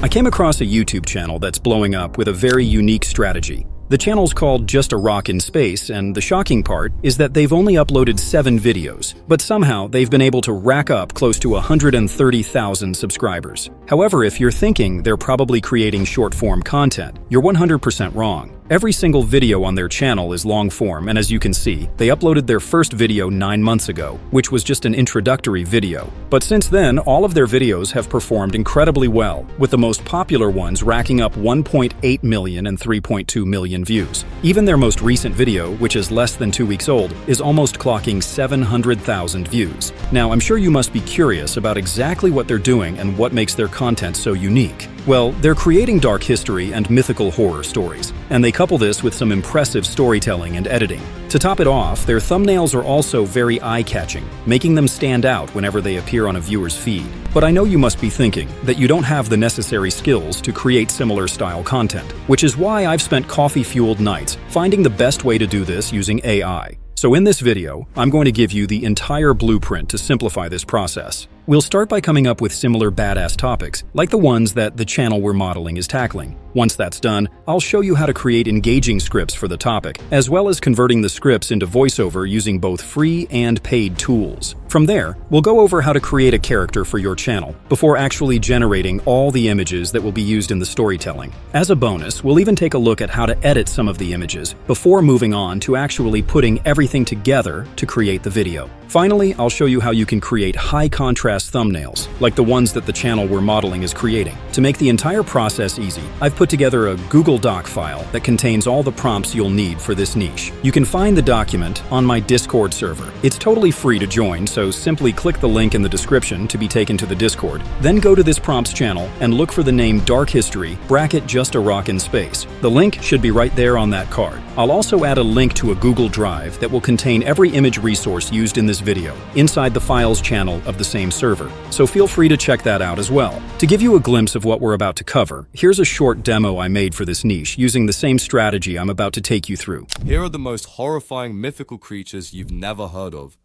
I came across a YouTube channel that's blowing up with a very unique strategy. The channel's called Just a Rock in Space, and the shocking part is that they've only uploaded 7 videos, but somehow they've been able to rack up close to 130,000 subscribers. However, if you're thinking they're probably creating short-form content, you're 100% wrong. Every single video on their channel is long-form, and as you can see, they uploaded their first video 9 months ago, which was just an introductory video. But since then, all of their videos have performed incredibly well, with the most popular ones racking up 1.8 million and 3.2 million views. Even their most recent video, which is less than 2 weeks old, is almost clocking 700,000 views. Now, I'm sure you must be curious about exactly what they're doing and what makes their content so unique. Well, they're creating dark history and mythical horror stories, and they couple this with some impressive storytelling and editing. To top it off, their thumbnails are also very eye-catching, making them stand out whenever they appear on a viewer's feed. But I know you must be thinking that you don't have the necessary skills to create similar style content, which is why I've spent coffee-fueled nights finding the best way to do this using AI. So in this video, I'm going to give you the entire blueprint to simplify this process. We'll start by coming up with similar badass topics, like the ones that the channel we're modeling is tackling. Once that's done, I'll show you how to create engaging scripts for the topic, as well as converting the scripts into voiceover using both free and paid tools. From there, we'll go over how to create a character for your channel, before actually generating all the images that will be used in the storytelling. As a bonus, we'll even take a look at how to edit some of the images, before moving on to actually putting everything together to create the video. Finally, I'll show you how you can create high-contrast thumbnails, like the ones that the channel we're modeling is creating. To make the entire process easy, I've put together a Google Doc file that contains all the prompts you'll need for this niche. You can find the document on my Discord server. It's totally free to join, so simply click the link in the description to be taken to the Discord. Then go to this prompts channel and look for the name Dark History, Just a Rock in Space. The link should be right there on that card. I'll also add a link to a Google Drive that will contain every image resource used in this video, inside the Files channel of the same server, so feel free to check that out as well. To give you a glimpse of what we're about to cover, here's a short demo I made for this niche using the same strategy I'm about to take you through. Here are the most horrifying mythical creatures you've never heard of.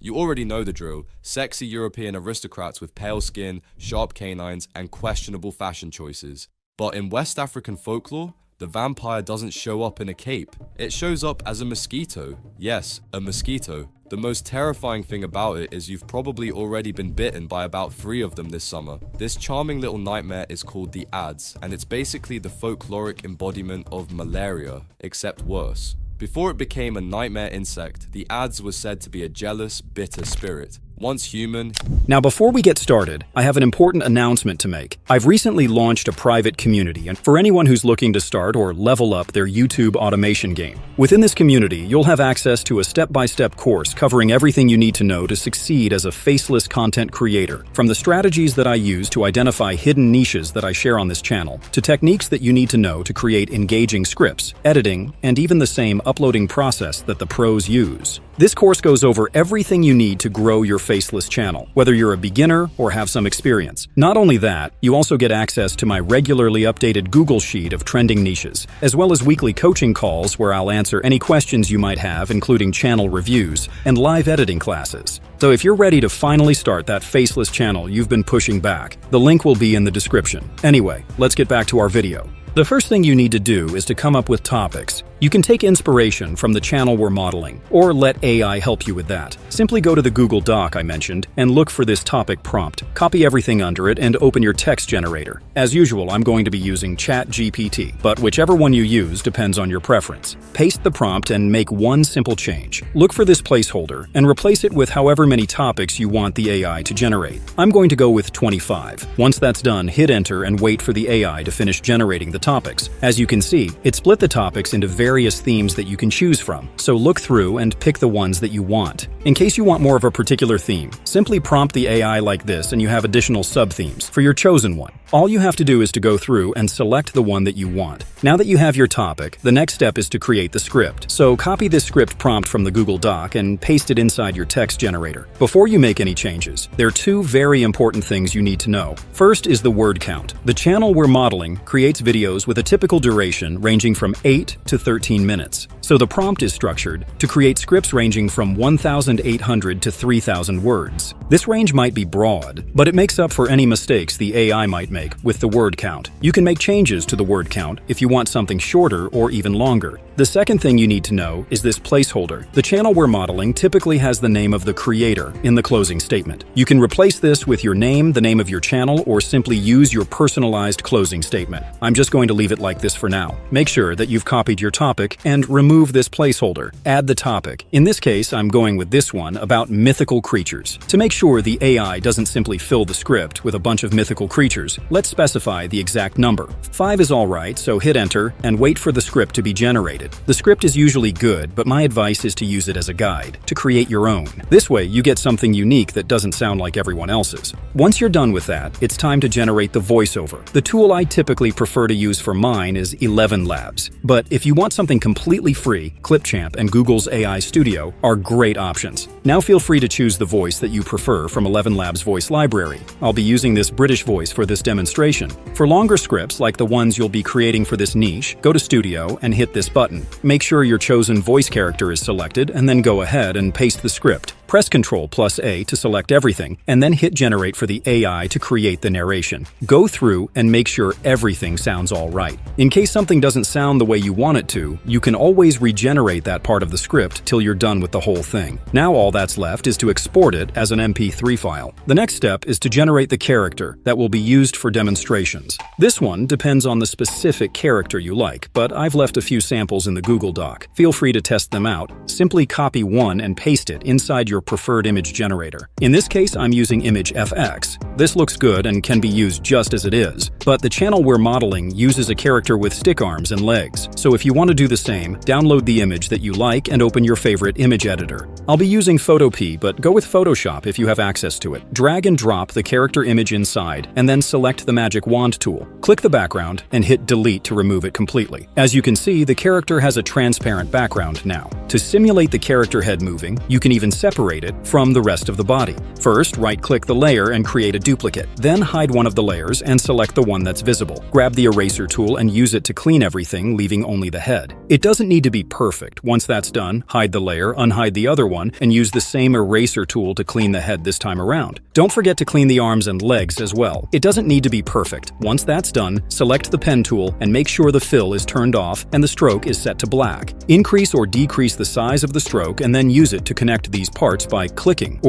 You already know the drill: sexy European aristocrats with pale skin, sharp canines, and questionable fashion choices. But in West African folklore, the vampire doesn't show up in a cape. It shows up as a mosquito. Yes, a mosquito. The most terrifying thing about it is you've probably already been bitten by about 3 of them this summer. This charming little nightmare is called the Ads, and it's basically the folkloric embodiment of malaria, except worse. Before it became a nightmare insect, the Ads was said to be a jealous, bitter spirit. Once human. Now, before we get started, I have an important announcement to make. I've recently launched a private community, and for anyone who's looking to start or level up their YouTube automation game. Within this community, you'll have access to a step-by-step course covering everything you need to know to succeed as a faceless content creator, from the strategies that I use to identify hidden niches that I share on this channel, to techniques that you need to know to create engaging scripts, editing, and even the same uploading process that the pros use. This course goes over everything you need to grow your faceless channel, whether you're a beginner or have some experience. Not only that, you also get access to my regularly updated Google Sheet of trending niches, as well as weekly coaching calls where I'll answer any questions you might have, including channel reviews and live editing classes. So if you're ready to finally start that faceless channel you've been pushing back, the link will be in the description. Anyway, let's get back to our video. The first thing you need to do is to come up with topics. You can take inspiration from the channel we're modeling, or let AI help you with that. Simply go to the Google Doc I mentioned and look for this topic prompt. Copy everything under it and open your text generator. As usual, I'm going to be using ChatGPT, but whichever one you use depends on your preference. Paste the prompt and make one simple change. Look for this placeholder and replace it with however many topics you want the AI to generate. I'm going to go with 25. Once that's done, hit enter and wait for the AI to finish generating the topics. As you can see, it split the topics into various themes that you can choose from, so look through and pick the ones that you want. In case you want more of a particular theme, simply prompt the AI like this and you have additional sub-themes for your chosen one. All you have to do is to go through and select the one that you want. Now that you have your topic, the next step is to create the script. So copy this script prompt from the Google Doc and paste it inside your text generator. Before you make any changes, there are 2 very important things you need to know. First is the word count. The channel we're modeling creates videos with a typical duration ranging from 8 to 13 minutes. So the prompt is structured to create scripts ranging from 1,800 to 3,000 words. This range might be broad, but it makes up for any mistakes the AI might make with the word count. You can make changes to the word count if you want something shorter or even longer. The second thing you need to know is this placeholder. The channel we're modeling typically has the name of the creator in the closing statement. You can replace this with your name, the name of your channel, or simply use your personalized closing statement. I'm just going to leave it like this for now. Make sure that you've copied your topic and remove this placeholder. Add the topic. In this case, I'm going with this one about mythical creatures. To make sure the AI doesn't simply fill the script with a bunch of mythical creatures, let's specify the exact number. 5 is alright, so hit enter and wait for the script to be generated. The script is usually good, but my advice is to use it as a guide, to create your own. This way, you get something unique that doesn't sound like everyone else's. Once you're done with that, it's time to generate the voiceover. The tool I typically prefer to use for mine is 11 Labs. But if you want something completely free, Clipchamp and Google's AI Studio are great options. Now feel free to choose the voice that you prefer from 11 Labs voice library. I'll be using this British voice for this demonstration. For longer scripts like the ones you'll be creating for this niche, go to Studio and hit this button. Make sure your chosen voice character is selected and then go ahead and paste the script. Press Ctrl+A to select everything, and then hit Generate for the AI to create the narration. Go through and make sure everything sounds all right. In case something doesn't sound the way you want it to, you can always regenerate that part of the script till you're done with the whole thing. Now all that's left is to export it as an MP3 file. The next step is to generate the character that will be used for demonstrations. This one depends on the specific character you like, but I've left a few samples in the Google Doc. Feel free to test them out. Simply copy one and paste it inside your preferred image generator. In this case, I'm using Image FX. This looks good and can be used just as it is, but the channel we're modeling uses a character with stick arms and legs. So if you want to do the same, download the image that you like and open your favorite image editor. I'll be using Photopea, but go with Photoshop if you have access to it. Drag and drop the character image inside, and then select the magic wand tool. Click the background and hit delete to remove it completely. As you can see, the character has a transparent background now. To simulate the character head moving, you can even separate it from the rest of the body. First, right-click the layer and create a duplicate. Then hide one of the layers and select the one that's visible. Grab the eraser tool and use it to clean everything, leaving only the head. It doesn't need to be perfect. Once that's done, hide the layer, unhide the other one, and use the same eraser tool to clean the head this time around. Don't forget to clean the arms and legs as well. It doesn't need to be perfect. Once that's done, select the pen tool and make sure the fill is turned off and the stroke is set to black. Increase or decrease the size of the stroke and then use it to connect these parts by clicking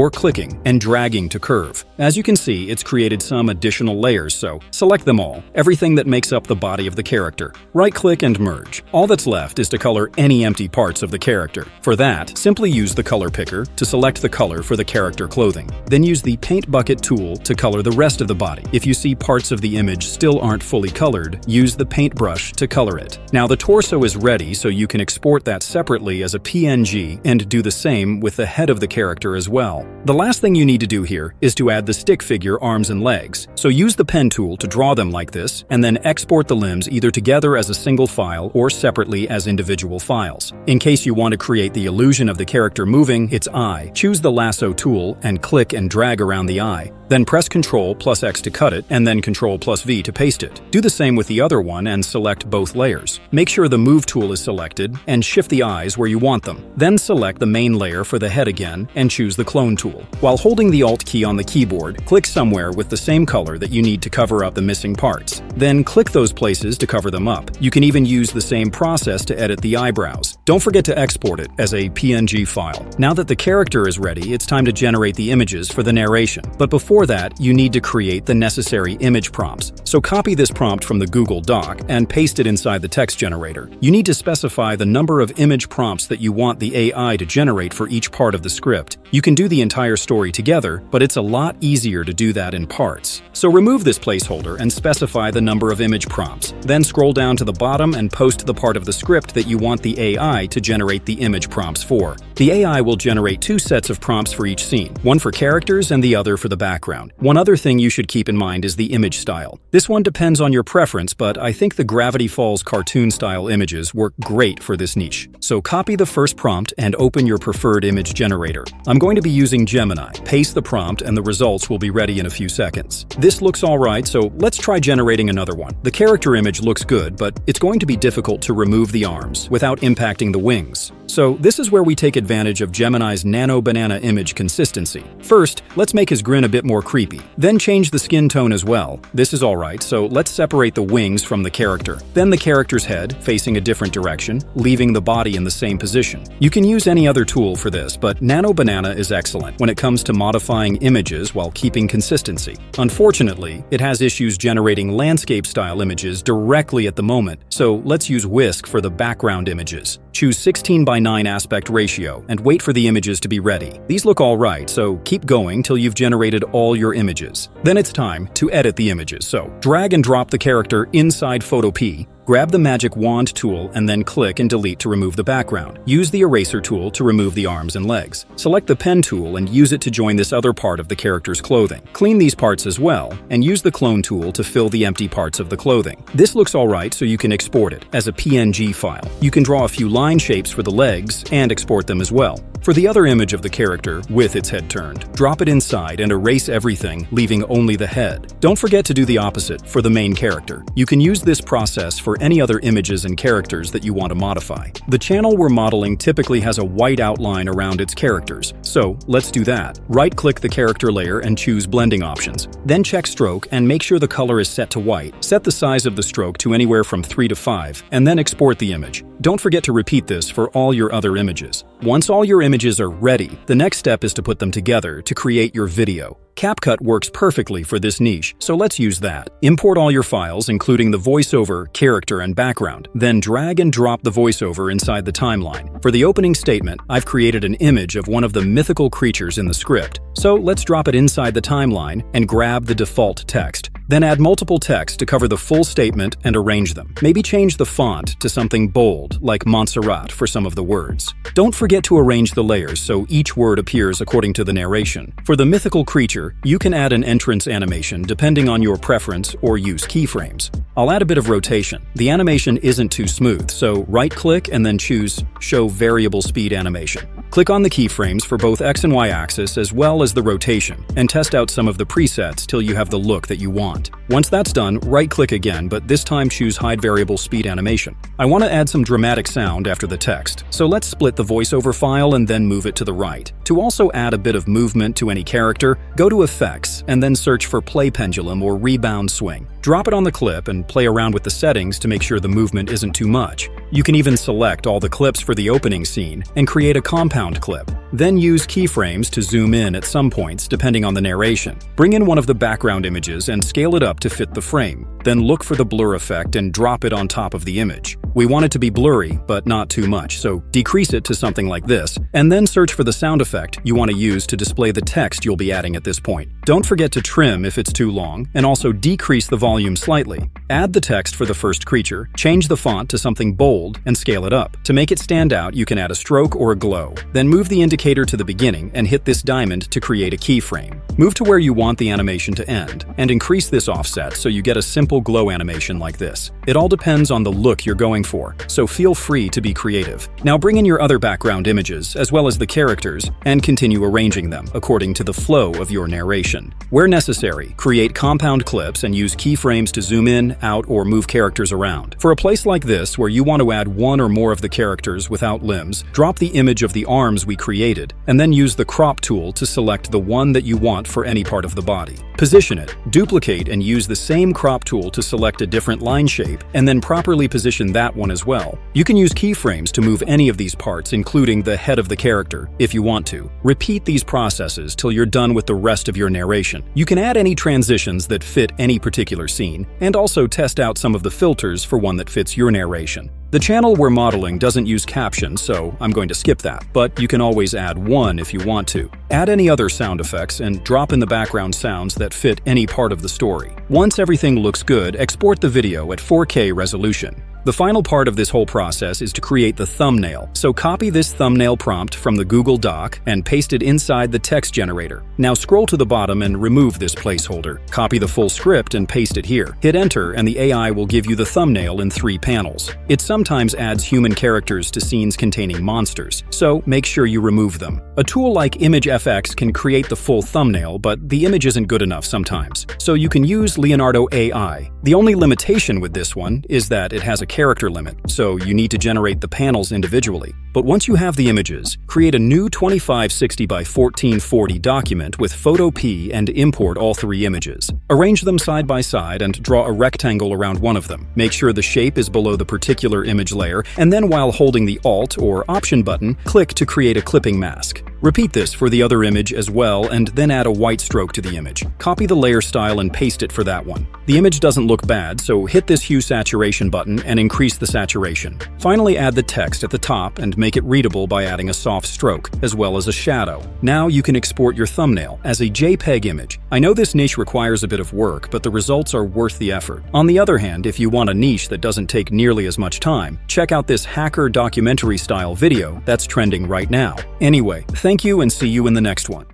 and dragging to curve. As you can see, it's created some additional layers, so select them all, everything that makes up the body of the character. Right-click and merge. All that's left is to color any empty parts of the character. For that, simply use the color picker to select the color for the character clothing. Then use the paint bucket tool to color the rest of the body. If you see parts of the image still aren't fully colored, use the paintbrush to color it. Now the torso is ready, so you can export that separately as a PNG and do the same with the head of the character as well. The last thing you need to do here is to add the stick figure arms and legs. So use the pen tool to draw them like this, and then export the limbs either together as a single file or separately as individual files. In case you want to create the illusion of the character moving its eye, choose the lasso tool and click and drag around the eye. Then press Ctrl+X to cut it, and then Ctrl+V to paste it. Do the same with the other one and select both layers. Make sure the Move tool is selected, and shift the eyes where you want them. Then select the main layer for the head again, and choose the Clone tool. While holding the Alt key on the keyboard, click somewhere with the same color that you need to cover up the missing parts. Then click those places to cover them up. You can even use the same process to edit the eyebrows. Don't forget to export it as a PNG file. Now that the character is ready, it's time to generate the images for the narration. But before that, you need to create the necessary image prompts. So copy this prompt from the Google Doc and paste it inside the text generator. You need to specify the number of image prompts that you want the AI to generate for each part of the script. You can do the entire story together, but it's a lot easier to do that in parts. So remove this placeholder and specify the number of image prompts. Then scroll down to the bottom and post the part of the script that you want the AI to generate the image prompts for. The AI will generate 2 sets of prompts for each scene, one for characters and the other for the background. One other thing you should keep in mind is the image style. This one depends on your preference, but I think the Gravity Falls cartoon-style images work great for this niche. So copy the first prompt and open your preferred image generator. I'm going to be using Gemini. Paste the prompt and the results will be ready in a few seconds. This looks alright, so let's try generating another one. The character image looks good, but it's going to be difficult to remove the arms without impacting selecting the wings. So this is where we take advantage of Gemini's nano banana image consistency. First, let's make his grin a bit more creepy. Then change the skin tone as well. This is alright, so let's separate the wings from the character. Then the character's head, facing a different direction, leaving the body in the same position. You can use any other tool for this, but Nano Banana is excellent when it comes to modifying images while keeping consistency. Unfortunately, it has issues generating landscape-style images directly at the moment, so let's use Whisk for the background images. Choose 16:9 aspect ratio and wait for the images to be ready. These look alright, so keep going till you've generated all your images. Then it's time to edit the images, so drag and drop the character inside Photo P, grab the magic wand tool and then click and delete to remove the background. Use the eraser tool to remove the arms and legs. Select the pen tool and use it to join this other part of the character's clothing. Clean these parts as well, and use the clone tool to fill the empty parts of the clothing. This looks alright, so you can export it as a PNG file. You can draw a few line shapes for the legs and export them as well. For the other image of the character, with its head turned, drop it inside and erase everything, leaving only the head. Don't forget to do the opposite for the main character. You can use this process for any other images and characters that you want to modify. The channel we're modeling typically has a white outline around its characters, so let's do that. Right-click the character layer and choose blending options. Then check stroke and make sure the color is set to white. Set the size of the stroke to anywhere from 3 to 5, and then export the image. Don't forget to repeat this for all your other images. Once all your images are ready, the next step is to put them together to create your video. CapCut works perfectly for this niche, so let's use that. Import all your files, including the voiceover, character, and background. Then drag and drop the voiceover inside the timeline. For the opening statement, I've created an image of one of the mythical creatures in the script. So let's drop it inside the timeline and grab the default text. Then add multiple text to cover the full statement and arrange them. Maybe change the font to something bold, like Montserrat for some of the words. Don't forget to arrange the layers so each word appears according to the narration. For the mythical creature, you can add an entrance animation depending on your preference or use keyframes. I'll add a bit of rotation. The animation isn't too smooth, so right-click and then choose Show Variable Speed Animation. Click on the keyframes for both X and Y axis as well as the rotation, and test out some of the presets till you have the look that you want. Once that's done, right-click again, but this time choose Hide Variable Speed Animation. I want to add some dramatic sound after the text, so let's split the voiceover file and then move it to the right. To also add a bit of movement to any character, go to Effects and then search for Play Pendulum or Rebound Swing. Drop it on the clip and play around with the settings to make sure the movement isn't too much. You can even select all the clips for the opening scene and create a compound clip. Then use keyframes to zoom in at some points depending on the narration. Bring in one of the background images and scale it up to fit the frame. Then look for the blur effect and drop it on top of the image. We want it to be blurry, but not too much, so decrease it to something like this, and then search for the sound effect you want to use to display the text you'll be adding at this point. Don't forget to trim if it's too long, and also decrease the volume slightly. Add the text for the first creature, change the font to something bold, and scale it up. To make it stand out, you can add a stroke or a glow. Then move the indicator to the beginning and hit this diamond to create a keyframe. Move to where you want the animation to end, and increase this offset so you get a simple glow animation like this. It all depends on the look you're going for, so feel free to be creative. Now bring in your other background images, as well as the characters, and continue arranging them according to the flow of your narration. Where necessary, create compound clips and use keyframes to zoom in, out, or move characters around. For a place like this, where you want to add one or more of the characters without limbs, drop the image of the arms we created, and then use the crop tool to select the one that you want for any part of the body. Position it, duplicate, and use the same crop tool to select a different line shape, and then properly position that one as well. You can use keyframes to move any of these parts, including the head of the character, if you want to. Repeat these processes till you're done with the rest of your narration. You can add any transitions that fit any particular scene, and also test out some of the filters for one that fits your narration. The channel we're modeling doesn't use captions, so I'm going to skip that, but you can always add one if you want to. Add any other sound effects and drop in the background sounds that fit any part of the story. Once everything looks good, export the video at 4K resolution. The final part of this whole process is to create the thumbnail, so copy this thumbnail prompt from the Google Doc and paste it inside the text generator. Now scroll to the bottom and remove this placeholder. Copy the full script and paste it here. Hit enter and the AI will give you the thumbnail in 3 panels. It sometimes adds human characters to scenes containing monsters, so make sure you remove them. A tool like ImageFX can create the full thumbnail, but the image isn't good enough sometimes, so you can use Leonardo AI. The only limitation with this one is that it has a character limit, so you need to generate the panels individually. But once you have the images, create a new 2560 by 1440 document with Photo P and import all 3 images. Arrange them side by side and draw a rectangle around one of them. Make sure the shape is below the particular image layer, and then while holding the Alt or Option button, click to create a clipping mask. Repeat this for the other image as well, and then add a white stroke to the image. Copy the layer style and paste it for that one. The image doesn't look bad, so hit this hue saturation button and increase the saturation. Finally, add the text at the top and make it readable by adding a soft stroke, as well as a shadow. Now you can export your thumbnail as a JPEG image. I know this niche requires a bit of work, but the results are worth the effort. On the other hand, if you want a niche that doesn't take nearly as much time, check out this hacker documentary style video that's trending right now. Anyway, thank you and see you in the next one.